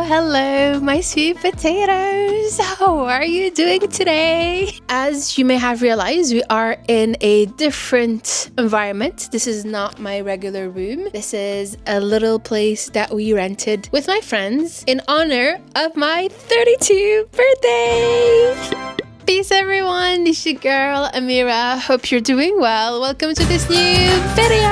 Hello, my sweet potatoes. How are you doing today? As you may have realized, we are in a different environment. This is not my regular room. This is a little place that we rented with my friends in honor of my 32nd birthday. Peace everyone, it's your girl Amira. Hope you're doing well. Welcome to this new video.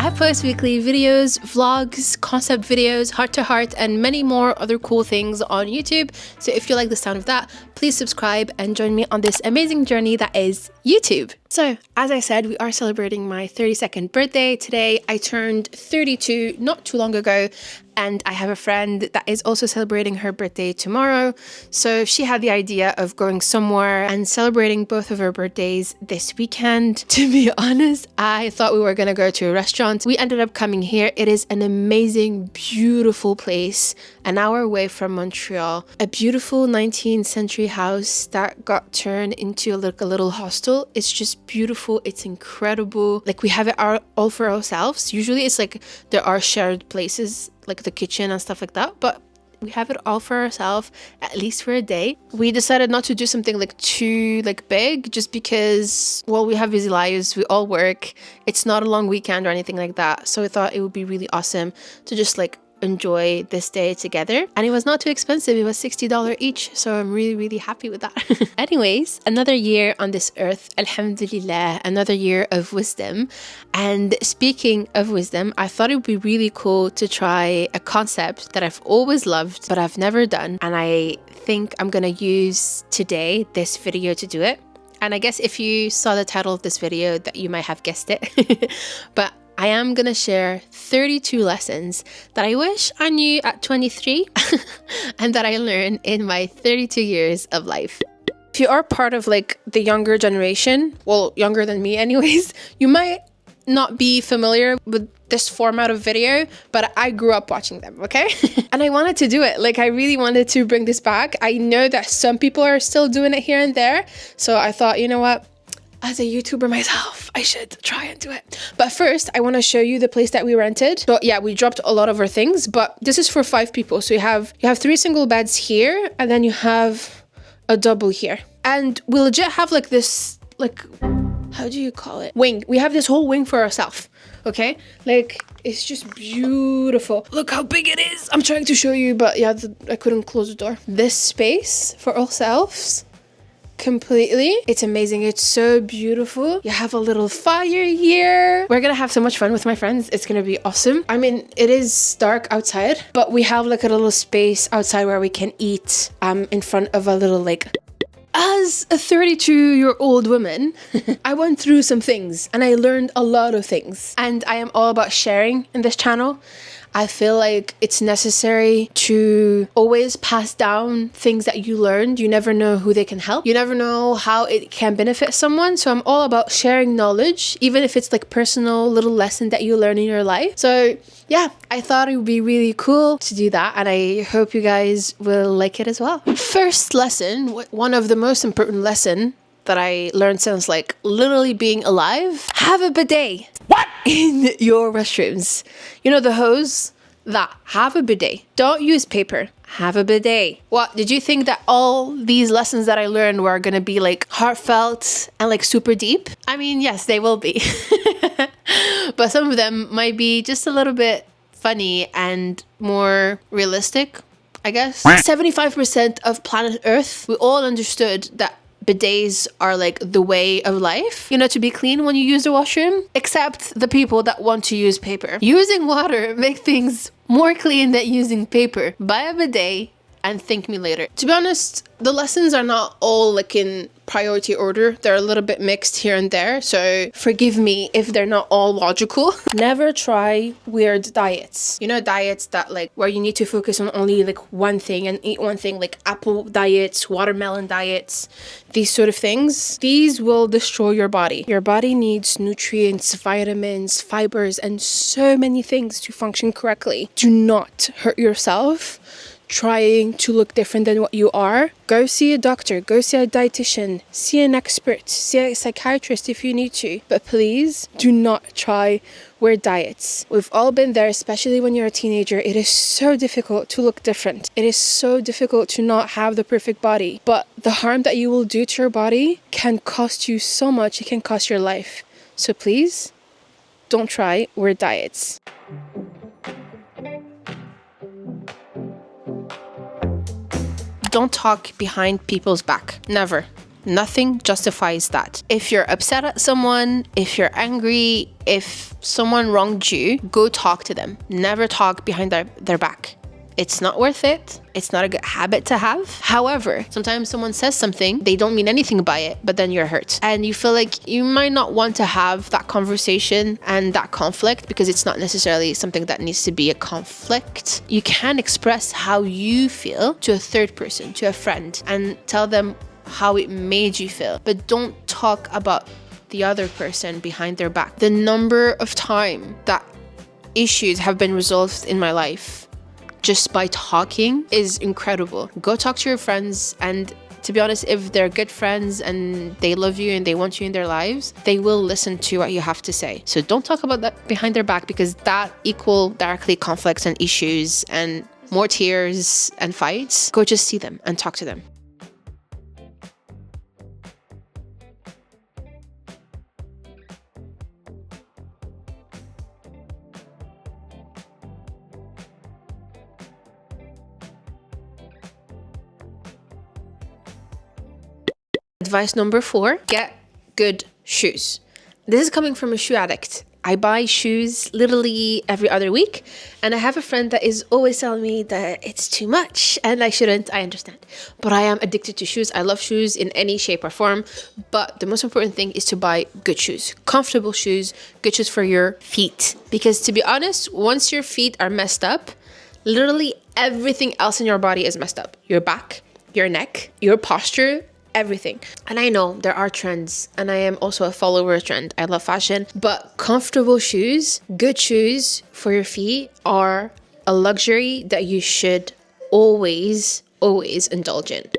I post weekly videos, vlogs, concept videos, heart to heart, and many more other cool things on YouTube. So if you like the sound of that, please subscribe and join me on this amazing journey that is YouTube. So as I said, we are celebrating my 32nd birthday today. I turned 32 not too long ago, and I have a friend that is also celebrating her birthday tomorrow. So she had the idea of going somewhere and celebrating both of her birthdays this weekend. To be honest, I thought we were gonna go to a restaurant. We ended up coming here. It is an amazing, beautiful place, an hour away from Montreal. A beautiful 19th century house that got turned into like a little hostel. It's just beautiful. It's incredible. Like we have it all for ourselves. Usually it's like there are shared places like the kitchen and stuff like that, but we have it all for ourselves, at least for a day. We decided not to do something like too big, just because, well, we have busy lives, we all work, it's not a long weekend or anything like that. So I thought it would be really awesome to just like enjoy this day together, and it was not too expensive. It was $60 each, so I'm really happy with that. Anyways, another year on this earth, alhamdulillah, another year of wisdom. And speaking of wisdom, I thought it would be really cool to try a concept that I've always loved but I've never done, and I think I'm gonna use today this video to do it. And I guess if you saw the title of this video that you might have guessed it. But I am gonna share 32 lessons that I wish I knew at 23 and that I learned in my 32 years of life. If you are part of like the younger generation, well, younger than me anyways, you might not be familiar with this format of video, but I grew up watching them, okay? And I wanted to do it. Like I really wanted to bring this back. I know that some people are still doing it here and there. So I thought, you know what? As a YouTuber myself, I should try and do it. But first, I want to show you the place that we rented. So yeah, we dropped a lot of our things, but this is for 5 people. So you have 3 single beds here, and then you have a double here. And we legit have like this, like, how do you call it? Wing. We have this whole wing for ourselves, okay? Like, it's just beautiful. Look how big it is. I'm trying to show you, but yeah, I couldn't close the door. This space for ourselves. Completely. It's amazing. It's so beautiful. You have a little fire here. We're gonna have so much fun with my friends. It's gonna be awesome. I mean, it is dark outside, but we have like a little space outside where we can eat in front of a little lake. As a 32-year-old woman, I went through some things and I learned a lot of things. And I am all about sharing in this channel. I feel like it's necessary to always pass down things that you learned. You never know who they can help. You never know how it can benefit someone. So I'm all about sharing knowledge, even if it's like personal little lesson that you learn in your life. So yeah, I thought it would be really cool to do that, and I hope you guys will like it as well. First lesson, one of the most important lesson that I learned since like literally being alive: have a bidet. What? In your restrooms. You know, the hose? That. Have a bidet. Don't use paper. Have a bidet. What? Did you think that all these lessons that I learned were gonna be like heartfelt and like super deep? I mean, yes, they will be. But some of them might be just a little bit funny and more realistic, I guess. 75% of planet Earth, we all understood that bidets are like the way of life, you know, to be clean when you use the washroom, except the people that want to use paper. Using water make things more clean than using paper. Buy a bidet and thank me later. To be honest, the lessons are not all like in priority order. They're a little bit mixed here and there, so forgive me if they're not all logical. Never try weird diets. You know, diets that like where you need to focus on only like one thing and eat one thing, like apple diets, watermelon diets, these sort of things. These will destroy your body. Your body needs nutrients, vitamins, fibers, and so many things to function correctly. Do not hurt yourself trying to look different than what you are. Go see a doctor, go see a dietitian, see an expert, see a psychiatrist if you need to. But please do not try weird diets. We've all been there, especially when you're a teenager. It is so difficult to look different. It is so difficult to not have the perfect body. But the harm that you will do to your body can cost you so much. It can cost your life. So please, don't try weird diets. Don't talk behind people's back. Never. Nothing justifies that. If you're upset at someone, if you're angry, if someone wronged you, go talk to them. Never talk behind their back. It's not worth it. It's not a good habit to have. However, sometimes someone says something, they don't mean anything by it, but then you're hurt. And you feel like you might not want to have that conversation and that conflict because it's not necessarily something that needs to be a conflict. You can express how you feel to a third person, to a friend, and tell them how it made you feel. But don't talk about the other person behind their back. The number of times that issues have been resolved in my life just by talking is incredible. Go talk to your friends, and to be honest, if they're good friends and they love you and they want you in their lives, they will listen to what you have to say. So don't talk about that behind their back, because that equal directly conflicts and issues and more tears and fights. Go just see them and talk to them. Advice number 4, get good shoes. This is coming from a shoe addict. I buy shoes literally every other week, and I have a friend that is always telling me that it's too much and I shouldn't. I understand, but I am addicted to shoes. I love shoes in any shape or form, but the most important thing is to buy good shoes, comfortable shoes, good shoes for your feet. Because to be honest, once your feet are messed up, literally everything else in your body is messed up. Your back, your neck, your posture, everything. And I know there are trends, and I am also a follower of trend. I love fashion, but comfortable shoes, good shoes for your feet are a luxury that you should always indulge in.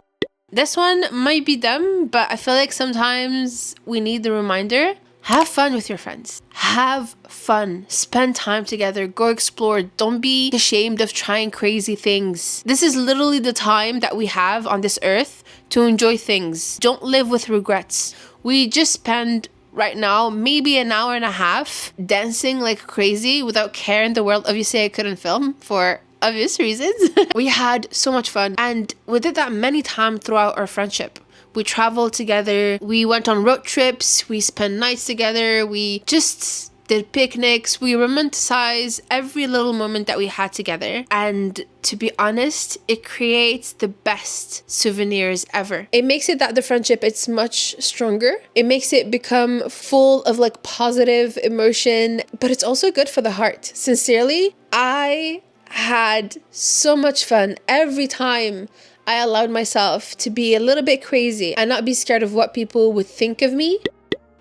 This one might be dumb, but I feel like sometimes we need the reminder. Have fun with your friends. Have fun. Spend time together. Go explore. Don't be ashamed of trying crazy things. This is literally the time that we have on this earth to enjoy things. Don't live with regrets. We just spend right now maybe an hour and a half dancing like crazy without care in the world. Obviously, I couldn't film for obvious reasons. We had so much fun, and we did that many times throughout our friendship. We traveled together, we went on road trips, we spent nights together, we just did picnics, we romanticized every little moment that we had together. And to be honest, it creates the best souvenirs ever. It makes it that the friendship, it's much stronger. It makes it become full of like positive emotion, but it's also good for the heart. Sincerely, I had so much fun every time I allowed myself to be a little bit crazy and not be scared of what people would think of me.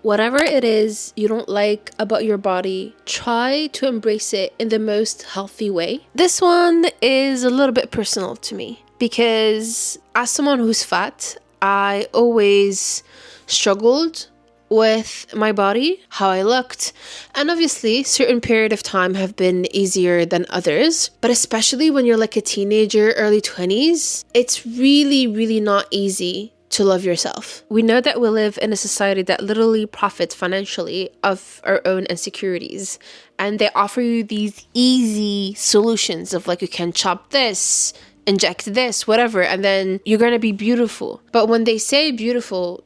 Whatever it is you don't like about your body, try to embrace it in the most healthy way. This one is a little bit personal to me because as someone who's fat, I always struggled with my body, how I looked, and obviously certain period of time have been easier than others, but especially when you're like a teenager, early 20s, it's really not easy to love yourself. We know that we live in a society that literally profits financially of our own insecurities, and they offer you these easy solutions of like, you can chop this, inject this, whatever, and then you're gonna be beautiful. But when they say beautiful,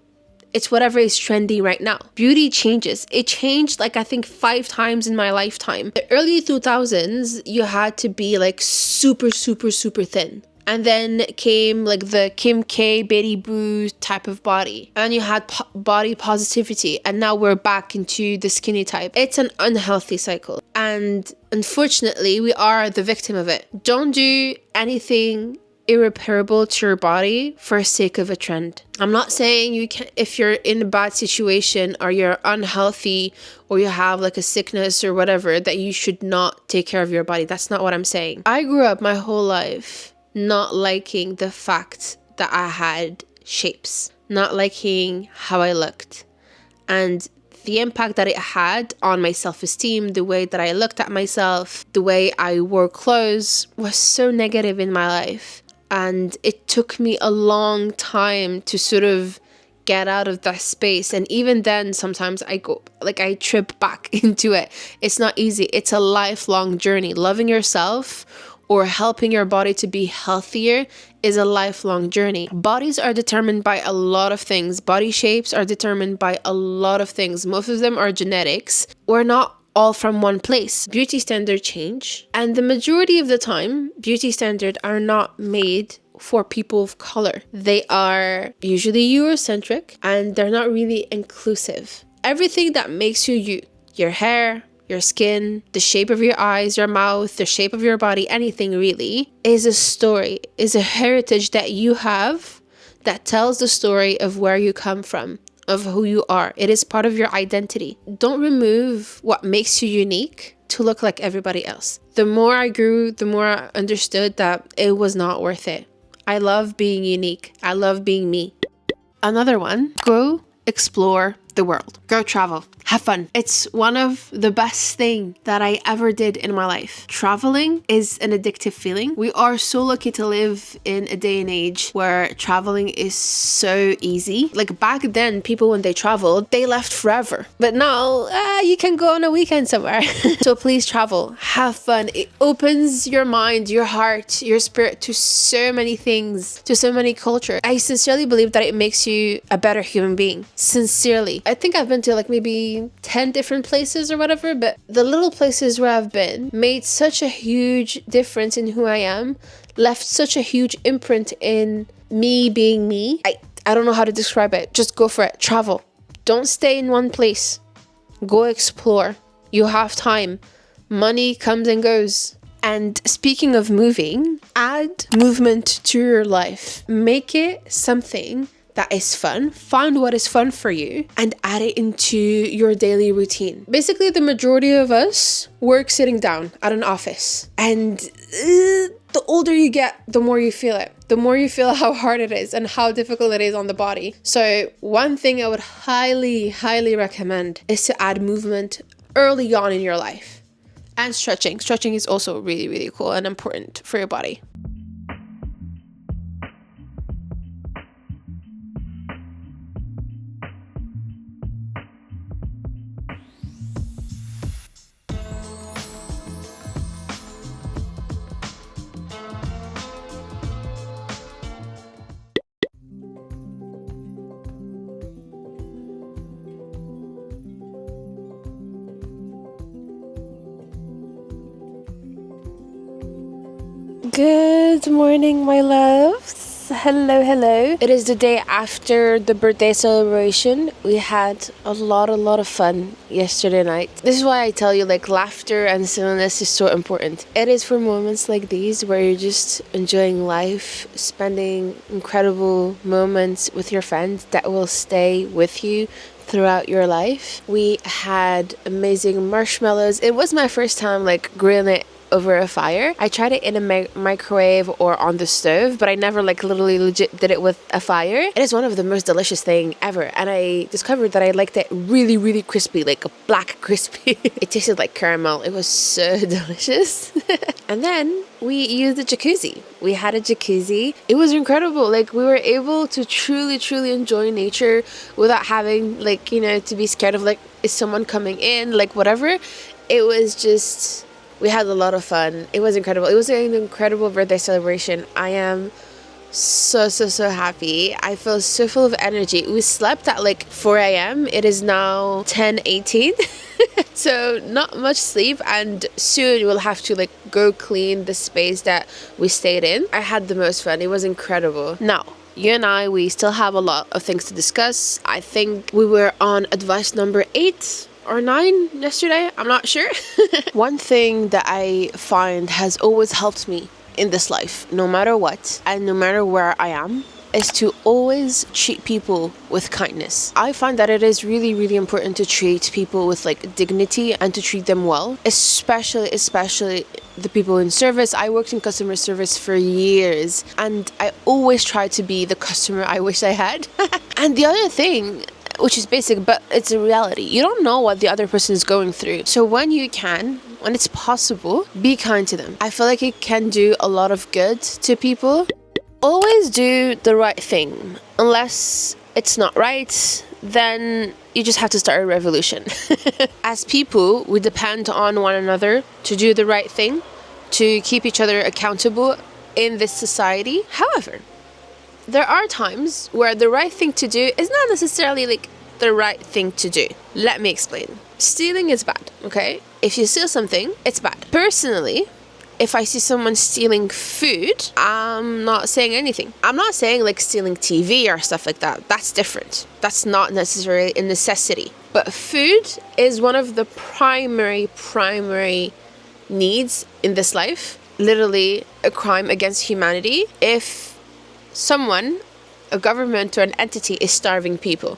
it's whatever is trendy right now. Beauty changes. It changed like I think 5 times in my lifetime. The early 2000s, you had to be like super thin. And then came like the Kim K, Betty Boo type of body. And you had body positivity. And now we're back into the skinny type. It's an unhealthy cycle. And unfortunately, we are the victim of it. Don't do anything irreparable to your body for the sake of a trend. I'm not saying you can, if you're in a bad situation or you're unhealthy or you have like a sickness or whatever, that you should not take care of your body. That's not what I'm saying. I grew up my whole life not liking the fact that I had shapes, not liking how I looked, and the impact that it had on my self-esteem, the way that I looked at myself, the way I wore clothes was so negative in my life. And it took me a long time to sort of get out of that space. And even then, sometimes I trip back into it. It's not easy. It's a lifelong journey. Loving yourself or helping your body to be healthier is a lifelong journey. Bodies are determined by a lot of things. Body shapes are determined by a lot of things. Most of them are genetics. We're not all from one place. Beauty standards change, and the majority of the time, beauty standards are not made for people of color. They are usually Eurocentric, and they're not really inclusive. Everything that makes you you, your hair, your skin, the shape of your eyes, your mouth, the shape of your body, anything really, is a story, is a heritage that you have that tells the story of where you come from, of who you are. It is part of your identity. Don't remove what makes you unique to look like everybody else. The more I grew, the more I understood that it was not worth it. I love being unique. I love being me. Another one, go explore the world. Go travel. Have fun. It's one of the best things that I ever did in my life. Traveling is an addictive feeling. We are so lucky to live in a day and age where traveling is so easy. Like back then, people when they traveled, they left forever. But now, you can go on a weekend somewhere. So please travel. Have fun. It opens your mind, your heart, your spirit to so many things, to so many cultures. I sincerely believe that it makes you a better human being. Sincerely. I think I've been to like maybe 10 different places or whatever, but the little places where I've been made such a huge difference in who I am, left such a huge imprint in me being me. I don't know how to describe it. Just go for it. Travel. Don't stay in one place. Go explore. You have time. Money comes and goes. And speaking of moving, add movement to your life. Make it something that is fun. Find what is fun for you and add it into your daily routine. Basically, the majority of us work sitting down at an office. And the older you get, the more you feel it. The more you feel how hard it is and how difficult it is on the body. So one thing I would highly, highly recommend is to add movement early on in your life. And stretching. Stretching is also really, really cool and important for your body. Good morning, my loves. Hello, hello. It is the day after the birthday celebration. We had a lot of fun yesterday night. This is why I tell you, like, laughter and silliness is so important. It is for moments like these where you're just enjoying life, spending incredible moments with your friends that will stay with you throughout your life. We had amazing marshmallows. It was my first time like grilling it over a fire. I tried it in a microwave or on the stove, but I never like literally legit did it with a fire. It is one of the most delicious thing ever, and I discovered that I liked it really crispy, like a black crispy. It tasted like caramel. It was so delicious. And then we used a jacuzzi. We had a jacuzzi. It was incredible. Like, we were able to truly enjoy nature without having, like, you know, to be scared of like, is someone coming in, like whatever. It was just, we had a lot of fun. It was incredible. It was an incredible birthday celebration. I am so happy. I feel so full of energy. We slept at like 4 a.m. It is now 10:18. So not much sleep, and soon we'll have to like go clean the space that we stayed in. I had the most fun. It was incredible. Now, you and I, we still have a lot of things to discuss. I think we were on advice number 8 or 9 yesterday. I'm not sure. One thing that I find has always helped me in this life, no matter what and no matter where I am, is to always treat people with kindness. I find that it is really, really important to treat people with like dignity and to treat them well, especially the people in service. I worked in customer service for years and I always try to be the customer I wish I had. And the other thing, which is basic, but it's a reality, you don't know what the other person is going through. So when it's possible, be kind to them. I feel like it can do a lot of good to people. Always do the right thing. Unless it's not right, then you just have to start a revolution. As people, we depend on one another to do the right thing, to keep each other accountable in this society. However, there are times where the right thing to do is not necessarily like the right thing to do. Let me explain. Stealing is bad, okay? If you steal something, it's bad. Personally, if I see someone stealing food, I'm not saying anything. I'm not saying like stealing TV or stuff like that. That's different. That's not necessarily a necessity. But food is one of the primary needs in this life. Literally a crime against humanity if someone, a government or an entity is starving people.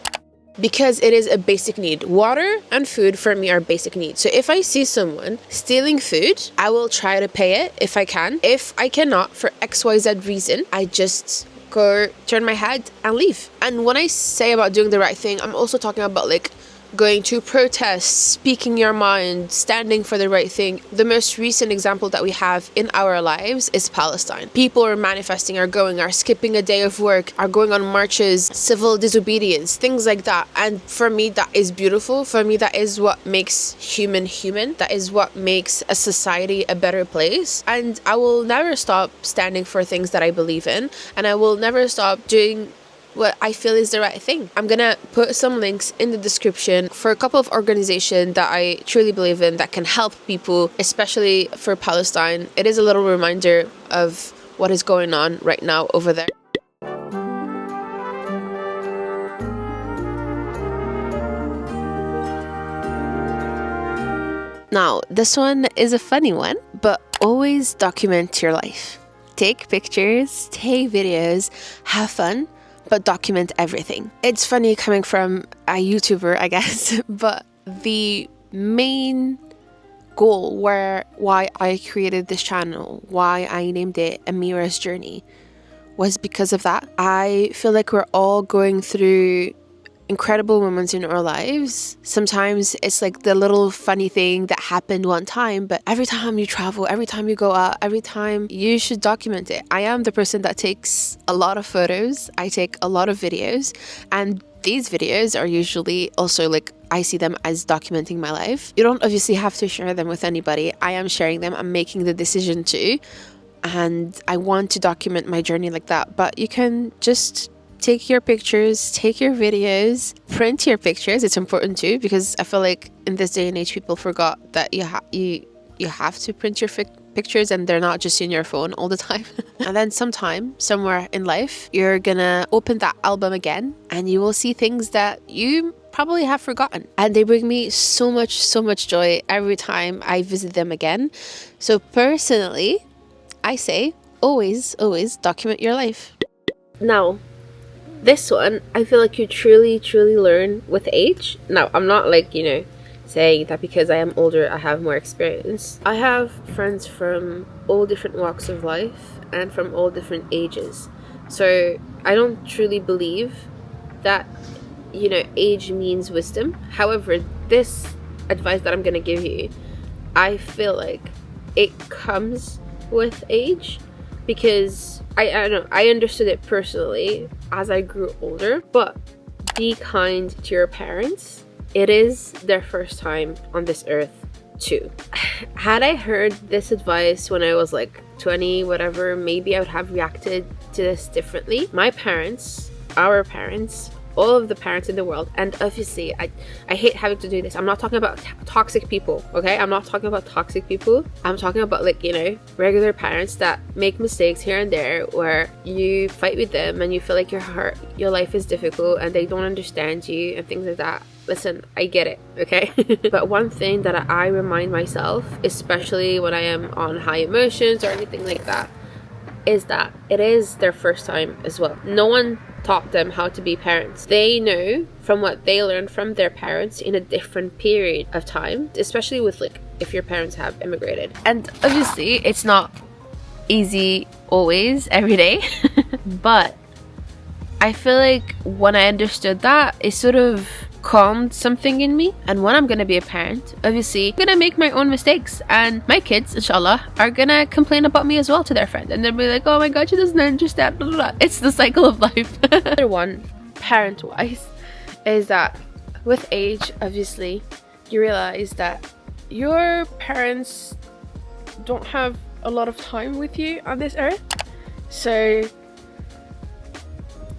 Because it is a basic need. Water and food for me are basic needs. So if I see someone stealing food, I will try to pay it if I can. If I cannot, for XYZ reason, I just go turn my head and leave. And when I say about doing the right thing, I'm also talking about like going to protests, speaking your mind, standing for the right thing. The most recent example that we have in our lives is Palestine. People are manifesting, are skipping a day of work, are going on marches, civil disobedience, things like that. And for me, that is beautiful. For me, that is what makes human. That is what makes a society a better place. And I will never stop standing for things that I believe in. And I will never stop doing what I feel is the right thing. I'm gonna put some links in the description for a couple of organizations that I truly believe in that can help people, especially for Palestine. It is a little reminder of what is going on right now over there. Now, this one is a funny one, but always document your life. Take pictures, take videos, have fun, but document everything. It's funny coming from a YouTuber, I guess, but the main goal why I created this channel, why I named it Amira's Journey, was because of that. I feel like we're all going through incredible moments in our lives. Sometimes it's like the little funny thing that happened one time, but every time you travel, every time you go out, every time, you should document it. I am the person that takes a lot of photos. I take a lot of videos, and these videos are usually also like, I see them as documenting my life. You don't obviously have to share them with anybody. I am sharing them. I'm making the decision to, and I want to document my journey like that. But you can just take your pictures, take your videos, print your pictures. It's important too, because I feel like in this day and age, people forgot that you have to print your pictures and they're not just in your phone all the time. And then sometime, somewhere in life, you're gonna open that album again and you will see things that you probably have forgotten. And they bring me so much joy every time I visit them again. So personally, I say always document your life. Now, this one, I feel like you truly learn with age. Now, I'm not like, saying that because I am older, I have more experience. I have friends from all different walks of life and from all different ages. So I don't truly believe that, age means wisdom. However, this advice that I'm going to give you, I feel like it comes with age, because I don't know, I understood it personally as I grew older. But be kind to your parents. It is their first time on this earth too. Had I heard this advice when I was like 20, whatever, maybe I would have reacted to this differently. My parents, our parents, all of the parents in the world, and obviously I hate having to do this. I'm not talking about toxic people, okay? I'm not talking about toxic people. I'm talking about, like, you know, regular parents that make mistakes here and there, where you fight with them and you feel like your life is difficult and they don't understand you and things like that. Listen, I get it, okay? But one thing that I remind myself, especially when I am on high emotions or anything like that, is that it is their first time as well. No one taught them how to be parents. They know from what they learned from their parents in a different period of time, especially with, like, if your parents have immigrated. And obviously it's not easy always every day but I feel like when I understood that, it sort of calmed something in me. And when I'm gonna be a parent, obviously I'm gonna make my own mistakes, and my kids, inshallah, are gonna complain about me as well to their friend, and they'll be like, oh my god, she doesn't understand, blah, blah, blah. It's the cycle of life. Another one, parent wise, is that with age, obviously you realize that your parents don't have a lot of time with you on this earth, so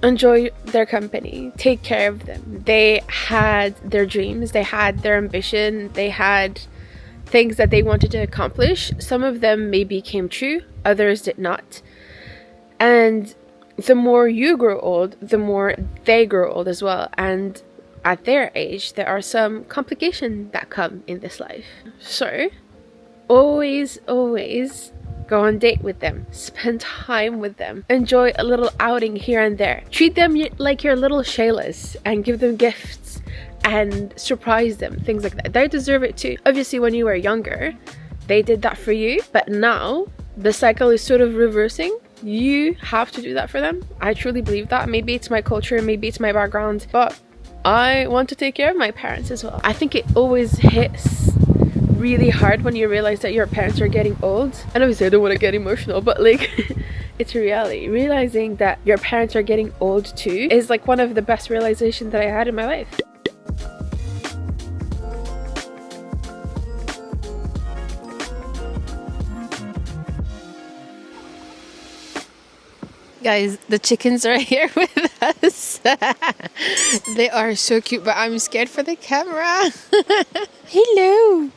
enjoy their company, take care of them. They had their dreams, they had their ambition, they had things that they wanted to accomplish. Some of them maybe came true, others did not. And the more you grow old, the more they grow old as well. And at their age, there are some complications that come in this life. So always go on date with them, spend time with them, enjoy a little outing here and there, treat them like your little Shaylas and give them gifts and surprise them, things like that. They deserve it too. Obviously when you were younger, they did that for you, but now the cycle is sort of reversing. You have to do that for them. I truly believe that. Maybe it's my culture, maybe it's my background, but I want to take care of my parents as well. I think it always hits really hard when you realize that your parents are getting old. And obviously I don't want to get emotional, but like it's a reality. Realizing that your parents are getting old too is like one of the best realizations that I had in my life. Guys, the chickens are here with us. They are so cute, but I'm scared for the camera. Hello.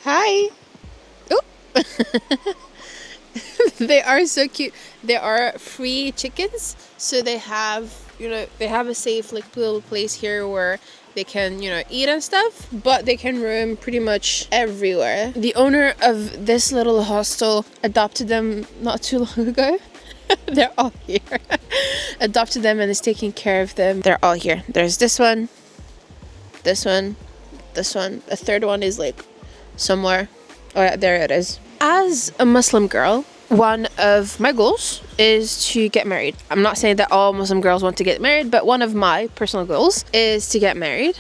Hi. Oh. They are so cute. They are free chickens, so they have, you know, they have a safe like little place here where they can, you know, eat and stuff, but they can roam pretty much everywhere. The owner of this little hostel adopted them not too long ago. They're all here. Adopted them and is taking care of them. They're all here. There's this one, this one, this one. The third one is like somewhere. Oh yeah, there it is. As a Muslim girl, one of my goals is to get married. I'm not saying that all Muslim girls want to get married, but one of my personal goals is to get married.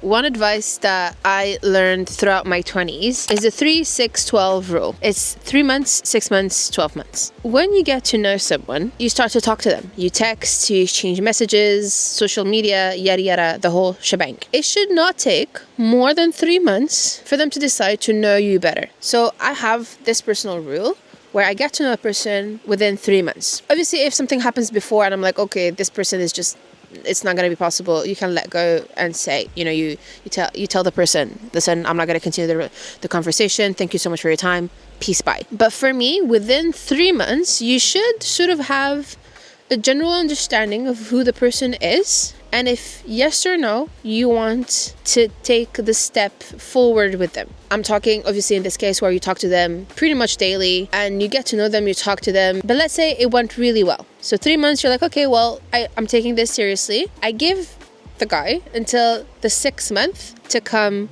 One advice that I learned throughout my 20s is the 3-6-12 rule. It's 3 months, 6 months, 12 months. When you get to know someone, you start to talk to them. You text, you exchange messages, social media, yada yada, the whole shebang. It should not take more than 3 months for them to decide to know you better. So I have this personal rule where I get to know a person within 3 months. Obviously, if something happens before and I'm like, okay, this person is just, it's not going to be possible, you can let go and say, you know, you tell the person, listen, I'm not going to continue the conversation, thank you so much for your time, peace, bye. But for me, within 3 months, you should sort of have a general understanding of who the person is, and if yes or no, you want to take the step forward with them. I'm talking obviously in this case where you talk to them pretty much daily and you get to know them, you talk to them, but let's say it went really well. So 3 months, you're like, okay, well, I'm taking this seriously. I give the guy until the 6th month to come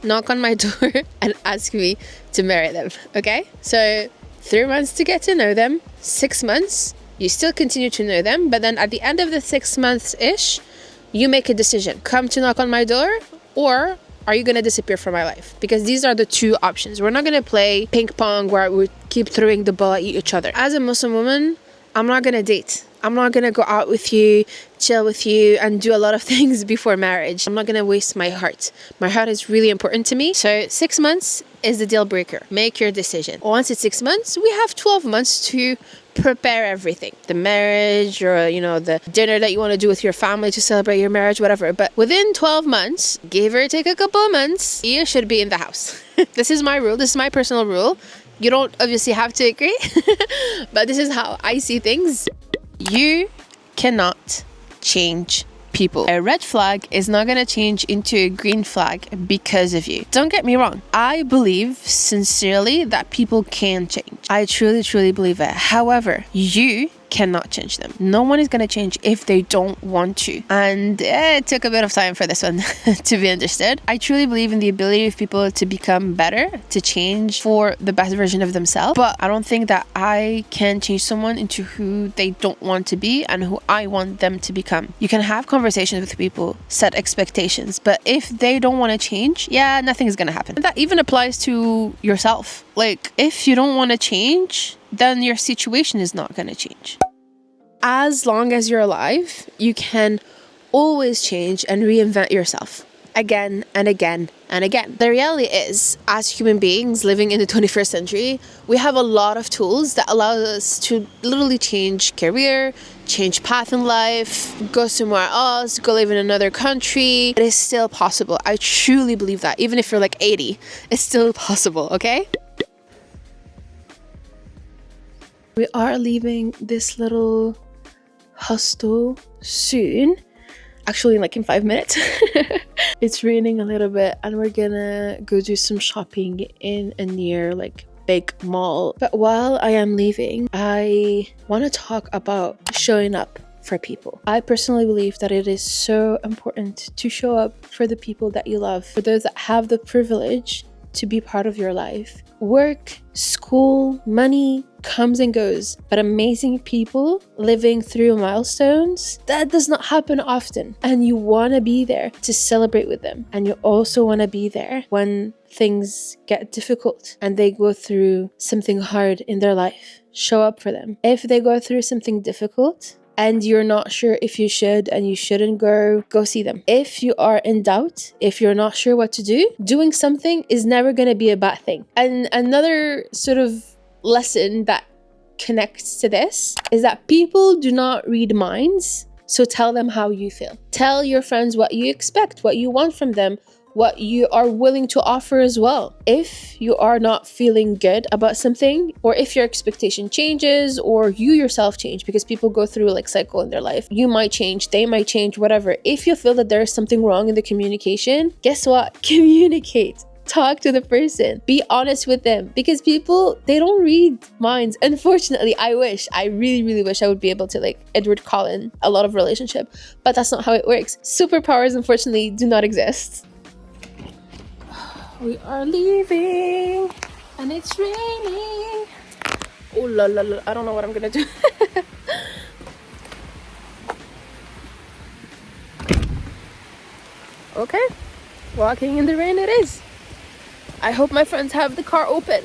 knock on my door and ask me to marry them, okay? So 3 months to get to know them, 6 months, you still continue to know them, but then at the end of the 6 months-ish, you make a decision. Come to knock on my door, or are you going to disappear from my life? Because these are the two options. We're not going to play ping pong where we keep throwing the ball at each other. As a Muslim woman, I'm not going to date. I'm not going to go out with you, chill with you and do a lot of things before marriage. I'm not gonna waste my heart. My heart is really important to me. So 6 months is the deal breaker. Make your decision. Once it's 6 months, we have 12 months to prepare everything. The marriage, or the dinner that you want to do with your family to celebrate your marriage, whatever. But within 12 months, give or take a couple of months, you should be in the house. This is my rule. This is my personal rule. You don't obviously have to agree, but this is how I see things. You cannot change people. A red flag is not going to change into a green flag because of you. Don't get me wrong. I believe sincerely that people can change. I truly, truly believe it. However, you cannot change them. No one is going to change if they don't want to. And it took a bit of time for this one to be understood. I truly believe in the ability of people to become better, to change for the best version of themselves. But I don't think that I can change someone into who they don't want to be and who I want them to become. You can have conversations with people, set expectations, but if they don't want to change, nothing is going to happen. And that even applies to yourself. Like, if you don't want to change, then your situation is not going to change. As long as you're alive, you can always change and reinvent yourself again and again and again. The reality is, as human beings living in the 21st century, we have a lot of tools that allow us to literally change career, change path in life, go somewhere else, go live in another country. It is still possible. I truly believe that. Even if you're like 80, it's still possible, okay? We are leaving this little hostel soon. Actually, like in 5 minutes. It's raining a little bit and we're gonna go do some shopping in a near big mall. But while I am leaving, I want to talk about showing up for people. I personally believe that it is so important to show up for the people that you love, for those that have the privilege to be part of your life. Work, school, money comes and goes, but amazing people living through milestones, that does not happen often. And you want to be there to celebrate with them. And you also want to be there when things get difficult and they go through something hard in their life. Show up for them. If they go through something difficult and you're not sure if you should and you shouldn't go see them. If you are in doubt, if you're not sure what to do, doing something is never going to be a bad thing. And another sort of lesson that connects to this is that people do not read minds. So tell them how you feel. Tell your friends what you expect, what you want from them, what you are willing to offer as well. If you are not feeling good about something, or if your expectation changes, or you yourself change, because people go through cycle in their life, you might change, they might change, whatever. If you feel that there is something wrong in the communication, guess what? Communicate. Talk to the person. Be honest with them, because people, they don't read minds. Unfortunately, I really, really wish I would be able to Edward Cullen a lot of relationship, but that's not how it works. Superpowers, unfortunately, do not exist. We are leaving and it's raining. Oh la la la, I don't know what I'm gonna do. Okay, walking in the rain it is. I hope my friends have the car open.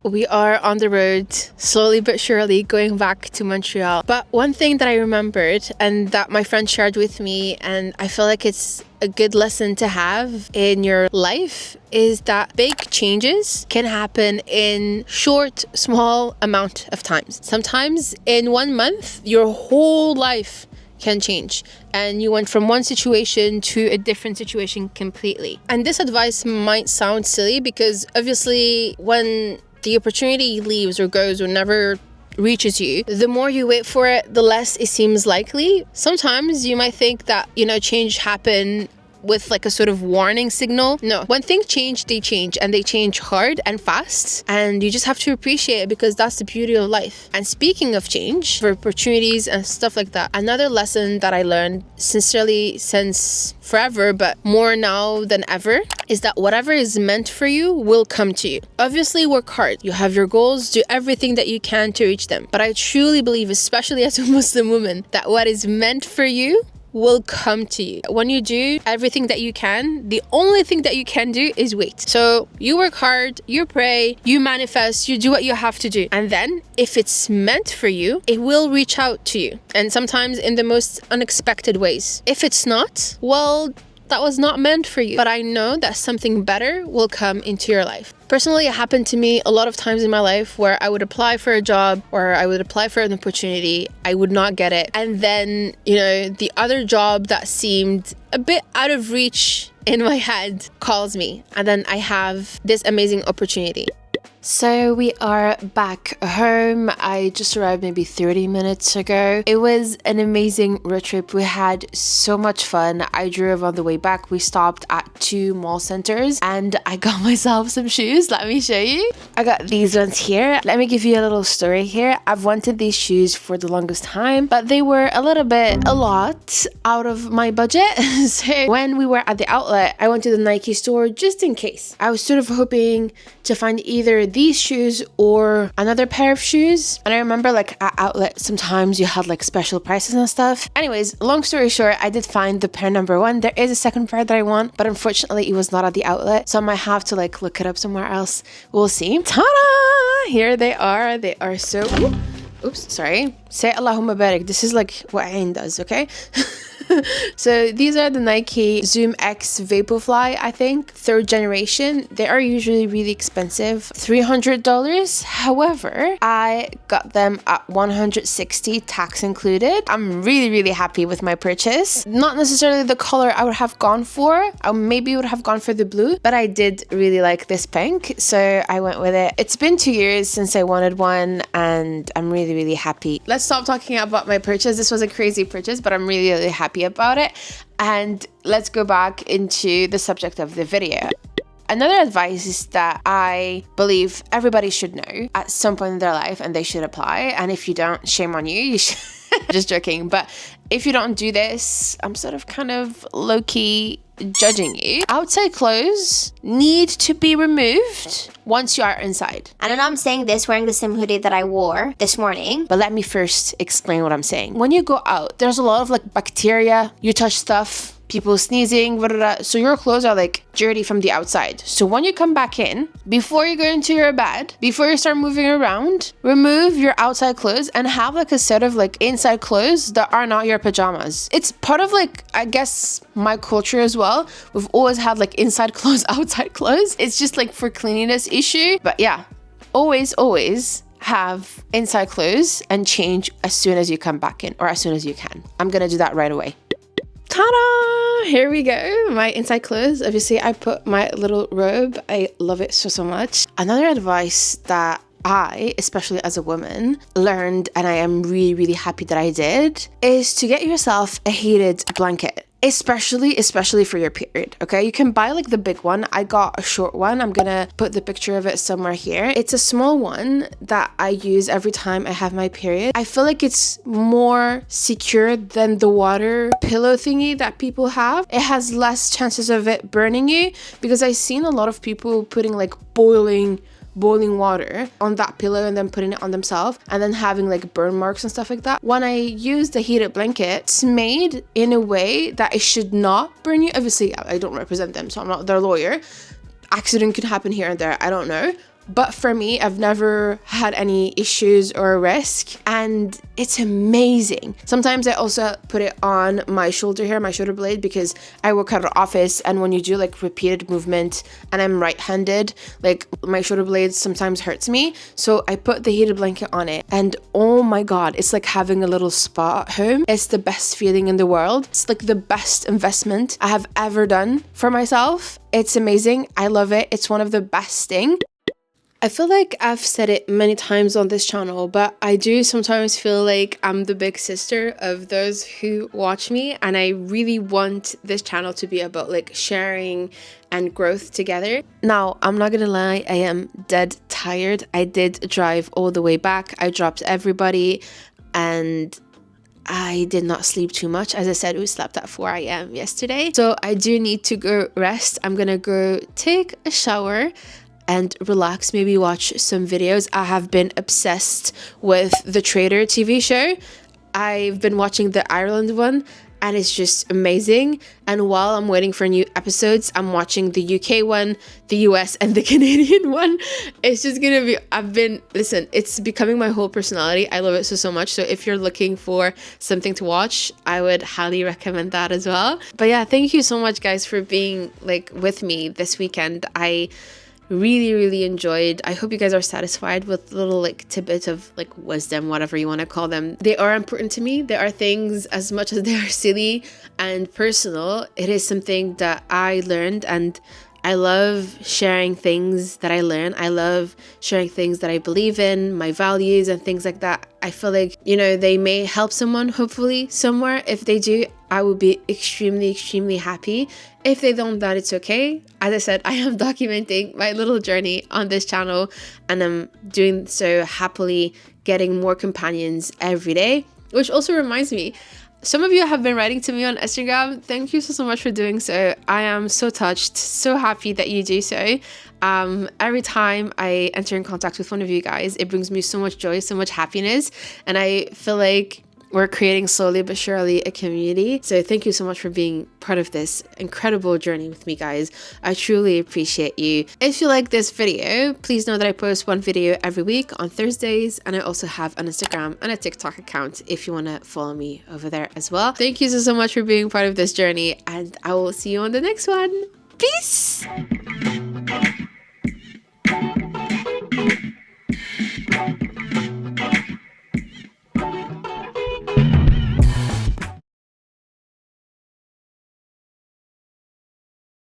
We are on the road, slowly but surely, going back to Montreal. But one thing that I remembered and that my friend shared with me, and I feel like it's a good lesson to have in your life, is that big changes can happen in short, small amount of times. Sometimes in 1 month, your whole life can change and you went from one situation to a different situation completely. And this advice might sound silly because obviously when the opportunity leaves or goes or never reaches you, the more you wait for it, the less it seems likely. Sometimes you might think that, change happen with a sort of warning signal. No, when things change, they change, and they change hard and fast, and you just have to appreciate it because that's the beauty of life. And speaking of change, for opportunities and stuff like that, another lesson that I learned sincerely since forever, but more now than ever, is that whatever is meant for you will come to you. Obviously, work hard. You have your goals, do everything that you can to reach them. But I truly believe, especially as a Muslim woman, that what is meant for you will come to you. When you do everything that you can, the only thing that you can do is wait. So you work hard, you pray, you manifest, you do what you have to do. And then if it's meant for you, it will reach out to you. And sometimes in the most unexpected ways. If it's not, well, that was not meant for you. But I know that something better will come into your life. Personally, it happened to me a lot of times in my life where I would apply for a job or I would apply for an opportunity. I would not get it. And then, the other job that seemed a bit out of reach in my head calls me. And then I have this amazing opportunity. So we are back home. I just arrived maybe 30 minutes ago. It was an amazing road trip. We had so much fun. I drove on the way back. We stopped at 2 mall centers and I got myself some shoes. Let me show you. I got these ones here. Let me give you a little story here. I've wanted these shoes for the longest time, but they were a lot out of my budget. So when we were at the outlet, I went to the Nike store just in case. I was sort of hoping to find either these shoes or another pair of shoes. And I remember at outlet, sometimes you had special prices and stuff. Anyways, long story short, I did find the pair number 1. There is a second pair that I want, but unfortunately it was not at the outlet. So I might have to look it up somewhere else. We'll see. Ta-da! Here they are. They are so... Oops, sorry. Say Allahumma barik. This is what Ain does, okay? So these are the Nike Zoom X Vaporfly, I think, 3rd generation. They are usually really expensive, $300. However, I got them at $160, tax included. I'm really happy with my purchase. Not necessarily the color I would have gone for. I maybe would have gone for the blue, but I did really like this pink, so I went with it. It's been 2 years since I wanted one, and I'm really happy. Let's stop talking about my purchase. This was a crazy purchase, but I'm really happy about it. And let's go back into the subject of the video. Another advice is that I believe everybody should know at some point in their life, and they should apply. And if you don't, shame on you. You should. Just joking. But if you don't do this, I'm sort of kind of low-key judging you. Outside clothes need to be removed once you are inside. I don't know, I'm saying this wearing the same hoodie that I wore this morning. But let me first explain what I'm saying. When you go out, there's a lot of bacteria. You touch stuff, people sneezing, blah, blah, blah. So your clothes are dirty from the outside. So when you come back in, before you go into your bed, before you start moving around, remove your outside clothes and have a set of inside clothes that are not your pajamas. It's part of I guess my culture as well. We've always had inside clothes, outside clothes. It's just for cleanliness issue. But yeah, always have inside clothes and change as soon as you come back in or as soon as you can. I'm gonna do that right away. Ta-da! Here we go. My inside clothes. Obviously, I put my little robe. I love it so much. Another advice that I, especially as a woman, learned, and I am really happy that I did, is to get yourself a heated blanket. Especially for your period, okay? You can buy the big one. I got a short one. I'm gonna put the picture of it somewhere here. It's a small one that I use every time I have my period. I feel it's more secure than the water pillow thingy that people have. It has less chances of it burning you, because I've seen a lot of people putting boiling water on that pillow and then putting it on themselves and then having burn marks and stuff like that. When I use the heated blanket, it's made in a way that it should not burn you. Obviously, I don't represent them, so I'm not their lawyer. Accident could happen here and there, I don't know. But for me, I've never had any issues or risk, and it's amazing. Sometimes I also put it on my shoulder here, my shoulder blade, because I work at an office, and when you do repeated movement and I'm right-handed, my shoulder blade sometimes hurts me. So I put the heated blanket on it, and oh my God, it's having a little spa at home. It's the best feeling in the world. It's the best investment I have ever done for myself. It's amazing. I love it. It's one of the best things. I feel I've said it many times on this channel, but I do sometimes feel I'm the big sister of those who watch me, and I really want this channel to be about sharing and growth together. Now, I'm not gonna lie, I am dead tired. I did drive all the way back. I dropped everybody, and I did not sleep too much. As I said, we slept at 4 a.m. yesterday. So I do need to go rest. I'm gonna go take a shower and relax, maybe watch some videos. I have been obsessed with the Trader TV show. I've been watching the Ireland one, and it's just amazing. And while I'm waiting for new episodes, I'm watching the UK one, the US, and the Canadian one. It's just gonna be, listen, it's becoming my whole personality. I love it so much. So if you're looking for something to watch, I would highly recommend that as well. But yeah, thank you so much guys for being like with me this weekend. I really enjoyed. I hope you guys are satisfied with little like tidbits of like wisdom, whatever you want to call them. They are important to me. There are things, as much as they are silly and personal, it is something that I learned, and I love sharing things that I learn. I love sharing things that I believe in, my values and things like that. I feel like, you know, they may help someone, hopefully, somewhere. If they do, I would be extremely happy. If they don't, that it's okay. As I said, I am documenting my little journey on this channel, and I'm doing so happily, getting more companions every day. Which also reminds me, some of you have been writing to me on Instagram. Thank you so much for doing so. I am so touched, so happy that you do so. Every time I enter in contact with one of you guys, it brings me so much joy, so much happiness. And I feel like we're creating slowly but surely a community. So thank you so much for being part of this incredible journey with me, guys. I truly appreciate you. If you like this video, please know that I post one video every week on Thursdays, and I also have an Instagram and a TikTok account if you want to follow me over there as well. Thank you so much for being part of this journey, and I will see you on the next one. Peace!